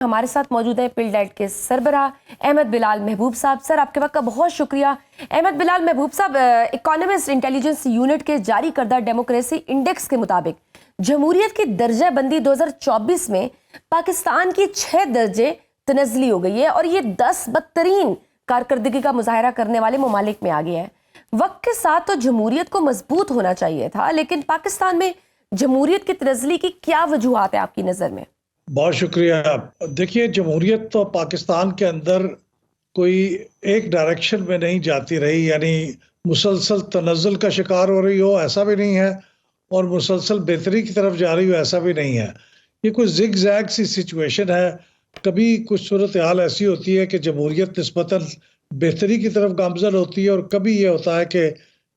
हमारे साथ मौजूद है पिलडेट के सरबराह अहमद बिलाल महबूब साहब। सर, आपके वक्त का बहुत शुक्रिया। अहमद बिलाल महबूब साहब, इकोनॉमिस्ट इंटेलिजेंस यूनिट के जारी करदा डेमोक्रेसी इंडेक्स के मुताबिक जमहूरियत की दर्जा बंदी 2024 में पाकिस्तान की 6 दर्जे तनज़ली हो गई है और ये 10 बदतरीन कारकर्दगी का मुजाहरा करने वाले ममालिक में आ गया है। वक्त के साथ तो जमहूरियत को मजबूत होना चाहिए था, लेकिन पाकिस्तान में जमहूरियत की तनज़ली की क्या वजूहात है आपकी नज़र में? बहुत शुक्रिया। देखिए, जमहूरियत तो पाकिस्तान के अंदर कोई एक डायरेक्शन में नहीं जाती रही, यानी मुसलसल तनज़्ज़ुल का शिकार हो रही हो ऐसा भी नहीं है और मुसलसल बेहतरी की तरफ जा रही हो ऐसा भी नहीं है। ये कोई जिग जैग सी सिचुएशन है। कभी कुछ सूरत हाल ऐसी होती है कि जमहूरियत निस्बतन बेहतरी की तरफ गामजन होती है और कभी ये होता है कि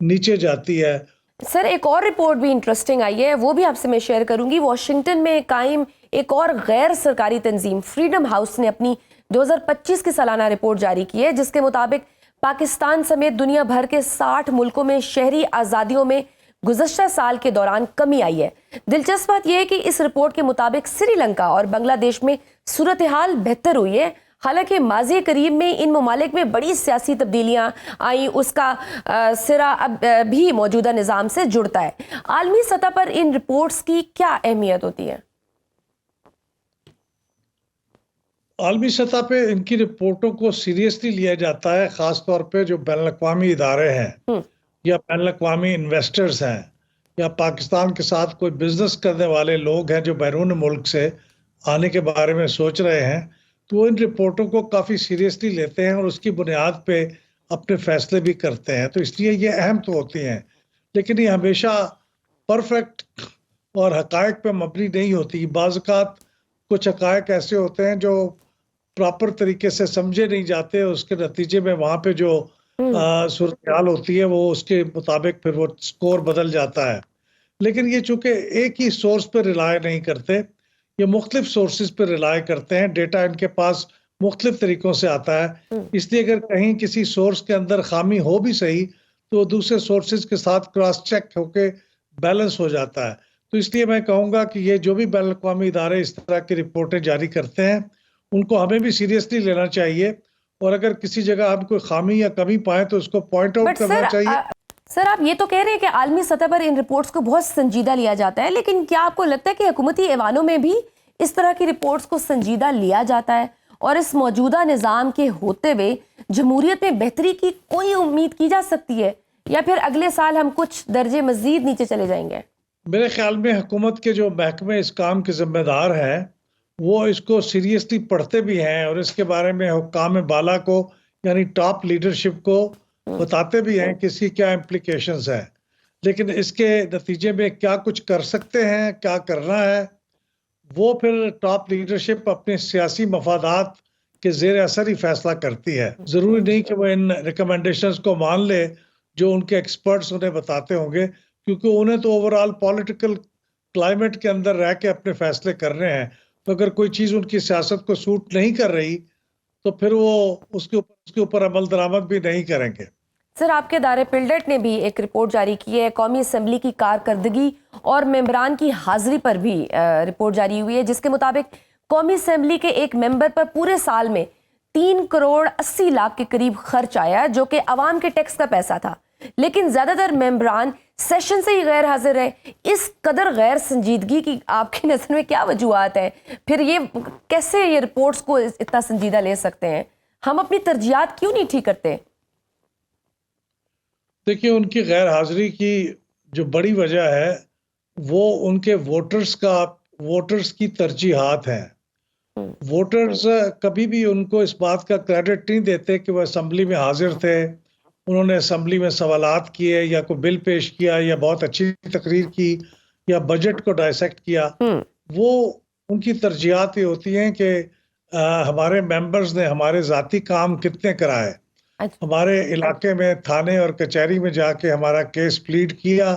नीचे जाती है। सर, एक और रिपोर्ट भी इंटरेस्टिंग आई है, वो भी आपसे मैं शेयर करूंगी। वॉशिंगटन में कायम एक और गैर सरकारी तंजीम फ्रीडम हाउस ने अपनी 2025 की सालाना रिपोर्ट जारी की है, जिसके मुताबिक पाकिस्तान समेत दुनिया भर के 60 मुल्कों में शहरी आज़ादियों में गुज़श्ता साल के दौरान कमी आई है। दिलचस्प बात यह है कि इस रिपोर्ट के मुताबिक श्रीलंका और बांग्लादेश में सूरत हाल बेहतर हुई है। हालांकि माज़ी करीब में इन ममालिक में बड़ी सियासी तब्दीलियां आई, उसका सिरा अब भी मौजूदा निज़ाम से जुड़ता है। आलमी सतह पर इन रिपोर्ट्स की क्या अहमियत होती है? आलमी सतह पे इनकी रिपोर्टों को सीरियसली लिया जाता है, ख़ास तौर पे जो बैनुल-अक़वामी इदारे हैं या बैनुल-अक़वामी इन्वेस्टर्स हैं या पाकिस्तान के साथ कोई बिजनेस करने वाले लोग हैं जो बैरून मुल्क से आने के बारे में सोच रहे हैं, तो वो इन रिपोर्टों को काफ़ी सीरियसली लेते हैं और उसकी बुनियाद पे अपने फैसले भी करते हैं। तो इसलिए ये अहम तो होती हैं, लेकिन ये हमेशा परफेक्ट और हक़ाइक़ पे मबनी नहीं होती। बाज़ औक़ात कुछ हक़ाइक़ ऐसे होते हैं जो प्रॉपर तरीके से समझे नहीं जाते, उसके नतीजे में वहाँ पे जो सूरत हाल होती है वो उसके मुताबिक फिर वो स्कोर बदल जाता है। लेकिन ये चूँकि एक ही सोर्स पे रिलाय नहीं करते, ये मुख्तलिफ सोर्सेज पे रिलाय करते हैं। डेटा इनके पास मुख्तलिफ तरीकों से आता है, इसलिए अगर कहीं किसी सोर्स के अंदर खामी हो भी सही तो दूसरे सोर्सेज के साथ क्रॉस चेक होके बैलेंस हो जाता है। तो इसलिए मैं कहूँगा कि ये जो भी बैनुल-अक़वामी इदारे इस तरह की रिपोर्टें जारी करते हैं, उनको हमें भी सीरियसली लेना चाहिए और अगर किसी जगह हम कोई खामी या कमी पाएं तो उसको पॉइंट आउट करना चाहिए। सर, आप ये तो कह रहे हैं कि आलमी सतह पर इन रिपोर्ट्स को बहुत संजीदा लिया जाता है, लेकिन क्या आपको लगता है कि हुकूमती ऐवानों में भी इस तरह की रिपोर्ट्स को संजीदा लिया जाता है और इस मौजूदा निज़ाम के होते हुए जमहूरियत में बेहतरी की कोई उम्मीद की जा सकती है, या फिर अगले साल हम कुछ दर्जे मजीद नीचे चले जाएंगे? मेरे ख्याल में हुकूमत के जो महकमे इस काम के जिम्मेदार हैं वो इसको सीरियसली पढ़ते भी हैं और इसके बारे में हुक्काम बाला को यानी टॉप लीडरशिप को बताते भी हैं कि इसकी क्या इम्प्लीकेशंस है। लेकिन इसके नतीजे में क्या कुछ कर सकते हैं, क्या करना है, वो फिर टॉप लीडरशिप अपने सियासी मफादात के ज़ेर असर ही फैसला करती है। ज़रूरी नहीं कि वो इन रिकमेंडेशंस को मान ले जो उनके एक्सपर्ट्स उन्हें बताते होंगे, क्योंकि उन्हें तो ओवरऑल पॉलिटिकल क्लाइमेट के अंदर रह के अपने फैसले करने हैं। तो अगर कोई चीज़ उनकी सियासत को सूट नहीं कर रही तो फिर वो उसके ऊपर अमल दरामद भी नहीं करेंगे। सर, आपके दायरे पिलडेट ने भी एक रिपोर्ट जारी की है, कौमी असम्बली की कारकर्दगी और मेंबरान की हाजिरी पर भी रिपोर्ट जारी हुई है, जिसके मुताबिक कौमी असम्बली के एक मेंबर पर पूरे साल में 3 करोड़ 80 लाख के करीब खर्च आया, जो कि अवाम के टैक्स का पैसा था। लेकिन ज्यादातर मेंबरान सेशन से ही गैर हाजिर है। इस कदर गैर संजीदगी की आपकी नजर में क्या वजूहात है? फिर ये कैसे ये रिपोर्ट्स को इतना संजीदा ले सकते हैं? हम अपनी तरजीहात क्यों नहीं ठीक करते? देखिए, उनकी गैर हाजिरी की जो बड़ी वजह है वो उनके वोटर्स की तरजीहात हैं। वोटर्स कभी भी उनको इस बात का क्रेडिट नहीं देते कि वह असम्बली में हाजिर थे, उन्होंने असम्बली में सवालात किए या कोई बिल पेश किया या बहुत अच्छी तकरीर की या बजट को डायसेक्ट किया। वो उनकी तरजीहात ये होती हैं कि हमारे मेंबर्स ने हमारे ज़ाती काम कितने कराए, हमारे इलाके में थाने और कचहरी में जाके हमारा केस प्लीड किया,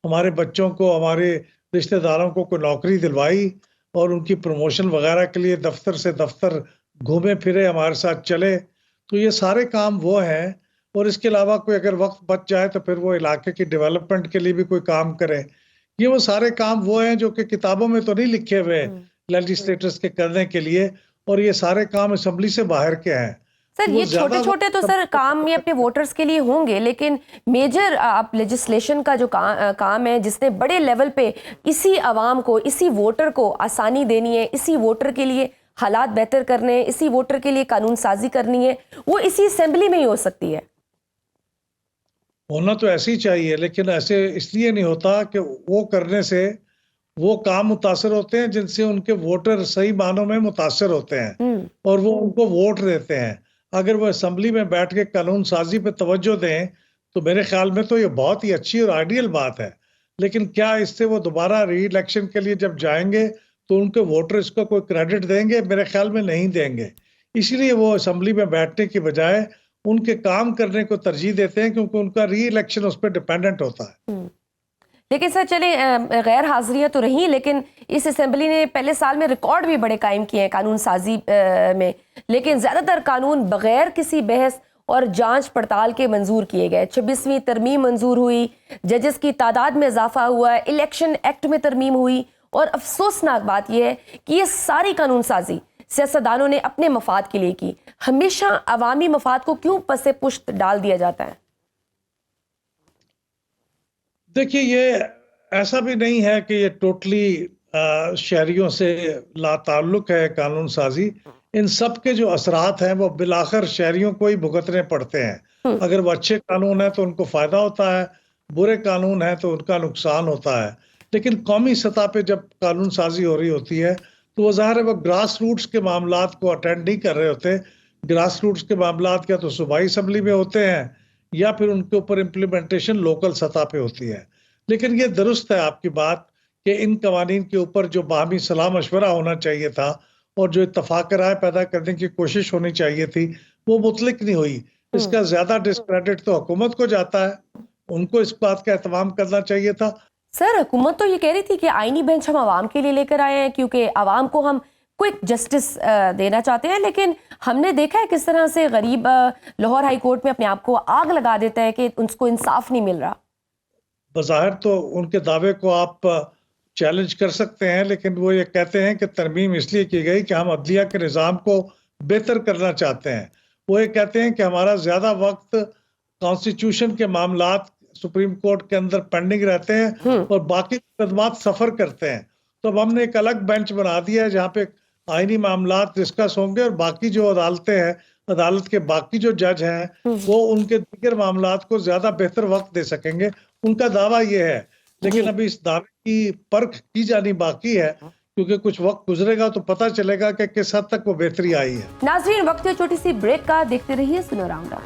हमारे बच्चों को, हमारे रिश्तेदारों को कोई नौकरी दिलवाई और उनकी प्रमोशन वगैरह के लिए दफ्तर से दफ्तर घूमे फिरे, हमारे साथ चले। तो ये सारे काम वो हैं और इसके अलावा कोई अगर वक्त बच जाए तो फिर वो इलाके की डेवलपमेंट के लिए भी कोई काम करे। ये वो सारे काम वो हैं जो कि किताबों में तो नहीं लिखे हुए लेजिस्लेटर्स के करने के लिए, और ये सारे काम असेंबली से बाहर के हैं। सर वो ये ज्यादा छोटे छोटे तो सर काम ये अपने वोटर्स के लिए होंगे, लेकिन मेजर आप लेजिस्लेशन का जो काम है जिसने बड़े लेवल पे इसी आवाम को, इसी वोटर को आसानी देनी है, इसी वोटर के लिए हालात बेहतर करने हैं, इसी वोटर के लिए कानून साजी करनी है, वो इसी असेंबली में ही हो सकती है। होना तो ऐसे ही चाहिए, लेकिन ऐसे इसलिए नहीं होता कि वो करने से वो काम मुतासर होते हैं जिनसे उनके वोटर सही मानों में मुतासर होते हैं और वो उनको वोट देते हैं। अगर वो असेंबली में बैठ के कानून साजी पे तवज्जो दें तो मेरे ख्याल में तो ये बहुत ही अच्छी और आइडियल बात है। लेकिन क्या इससे वो दोबारा री इलेक्शन के लिए जब जाएंगे तो उनके वोटर इसको कोई क्रेडिट देंगे? मेरे ख्याल में नहीं देंगे। इसलिए वो असेंबली में बैठने की बजाय उनके काम करने को तरजीह देते हैं, क्योंकि उनका री इलेक्शन उस पर डिपेंडेंट होता है। लेकिन सर चले गैर हाजिरियां तो रही, लेकिन इस असेंबली ने पहले साल में रिकॉर्ड भी बड़े कायम किए हैं कानून साजी में, लेकिन ज़्यादातर कानून बगैर किसी बहस और जांच पड़ताल के मंजूर किए गए। 26वीं तरमीम मंजूर हुई, जजेस की तादाद में इजाफा हुआ, इलेक्शन एक्ट में तरमीम हुई, और अफसोसनाक बात यह है कि ये सारी कानून साजी सियासतदानों ने अपने मफाद के लिए की। हमेशा अवामी मफाद को क्यों पसे पुश्त डाल दिया जाता है? देखिए, ये ऐसा भी नहीं है कि ये टोटली शहरियों से लाताल्लुक है कानून साजी। इन सब के जो असरात हैं वो बिलाखिर शहरियों को ही भुगतने पड़ते हैं। अगर वो अच्छे कानून है तो उनको फायदा होता है, बुरे कानून है तो उनका नुकसान होता है। लेकिन कौमी सतह पे जब कानून साजी हो रही होती है तो वो ज़ाहिर है वो ग्रास रूट्स के मामलात को अटेंड नहीं कर रहे होते। ग्रास रूट्स के मामलात या तो सूबाई असम्बली में होते हैं या फिर उनके ऊपर इम्प्लीमेंटेशन लोकल सतह पे होती है। लेकिन ये दुरुस्त है आपकी बात कि इन कवानीन के ऊपर जो बाहमी सलाह मशवरा होना चाहिए था और जो इत्तफाक राय पैदा करने की कोशिश होनी चाहिए थी वो मुतलक नहीं हुई। इसका ज्यादा डिस्क्रेडिट तो हुकूमत को जाता है, उनको इस बात का एहतमाम करना चाहिए था। सर हुकूमत तो ये कह रही थी कि आईनी बेंच हम आवाम के लिए लेकर आए हैं क्योंकि आवाम को हम क्विक जस्टिस देना चाहते हैं, लेकिन हमने देखा है किस तरह से गरीब लाहौर हाई कोर्ट में अपने आप को आग लगा देता है कि उसको इंसाफ नहीं मिल रहा। बज़ाहिर तो उनके दावे को आप चैलेंज कर सकते हैं, लेकिन वो ये कहते हैं कि तरमीम इसलिए की गई कि हम अदलिया के निज़ाम को बेहतर करना चाहते हैं। वो ये कहते हैं कि हमारा ज़्यादा वक्त कॉन्स्टिट्यूशन के मामलात सुप्रीम कोर्ट के अंदर पेंडिंग रहते हैं और बाकी मुकदमात सफ़र करते हैं। तो अब हमने एक अलग बेंच बना दिया है जहाँ पे आईनी मामलात डिस्कस होंगे और बाकी जो अदालतें हैं, अदालत के बाकी जो जज हैं वो उनके दीगर मामलात को ज्यादा बेहतर वक्त दे सकेंगे। उनका दावा ये है, लेकिन अभी इस दावे की परख की जानी बाकी है, क्योंकि कुछ वक्त गुजरेगा तो पता चलेगा कि किस हद तक वो बेहतरी आई है। नाज़रीन, वक्त है छोटी सी ब्रेक का, देखते रहिए सुनो राउंड अप।